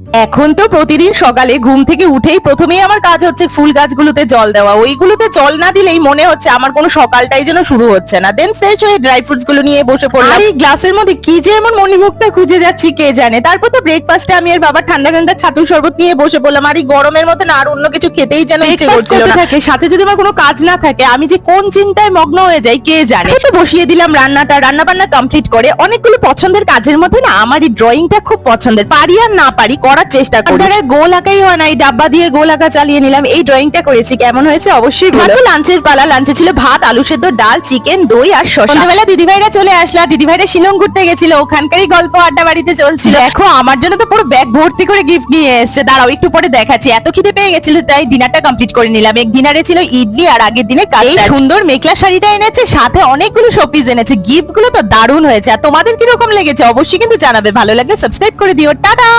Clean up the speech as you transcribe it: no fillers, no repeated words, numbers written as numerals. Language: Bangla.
এখন তো প্রতিদিন সকালে ঘুম থেকে উঠেই প্রথমেই আমার কাজ হচ্ছে ফুল গাছগুলোতে জল দেওয়া। ওইগুলোতে জল না দিলেই মনে হচ্ছে আমার কোনো সকালটাই যেন শুরু হচ্ছে না। দেন ফ্রেশ হয়ে ড্রাই ফ্রুটস গুলো নিয়ে বসে পড়লাম। আর এই গ্লাসের মধ্যে কি যে এমন মণিমুক্তা খুঁজে যাচ্ছি কে জানে। তারপর তো ব্রেকফাস্টে আমি আর বাবা ঠান্ডা ঠান্ডা ছাতুর শরবত নিয়ে বসে পড়লাম। আর এই গরমের মধ্যে না আর অন্য কিছু খেতেই যেন ইচ্ছে করছিল না। সাথে যদি আমার কোনো কাজ না থাকে আমি যে কোন চিন্তায় মগ্ন হয়ে যাই কে জানে। তো বসিয়ে দিলাম রান্নাটা। রান্না বান্না কমপ্লিট করে অনেকগুলো পছন্দের কাজের মধ্যে না আমার এই ড্রয়িংটা খুব পছন্দের। পারি আর না পারি করার চেষ্টা করি। গোল আঁকাই হয় না, এই ডাব্বা দিয়ে গোল আঁকা চালিয়ে নিলাম। এই ড্রয়িংটা করেছি, কেমন হয়েছে অবশ্যই বলো। লাঞ্চের পালা। লাঞ্চে ছিল ভাত, আলু সেদ্ধ, ডাল, চিকেন, দই আর শসা। সন্ধ্যাবেলা দিদিভাইরা চলে আসলা। দিদিভাইরা শিলং ঘুরতে গেছিল, ওখানকারই গল্প আড্ডা বাড়িতে চলছিল। দেখো আমার জন্য তো পুরো ব্যাগ ভর্তি করে গিফট নিয়ে এসেছে। দাঁড়াও একটু পরে দেখাচ্ছি। এত খিদে পেয়ে গেছিল তাই ডিনারটা কমপ্লিট করে নিলাম। এক ডিনারে ছিল ইডলি আর আগের দিনে কাস্টার্ড। এই সুন্দর মেখলা শাড়িটা এনেছে, সাথে অনেকগুলো শোপিস এনেছে। গিফট গুলো তো দারুণ হয়েছে। আর তোমাদের কিরকম লেগেছে অবশ্যই কিন্তু জানাবে। ভালো লাগলে সাবস্ক্রাইব করে দিও। টাটা।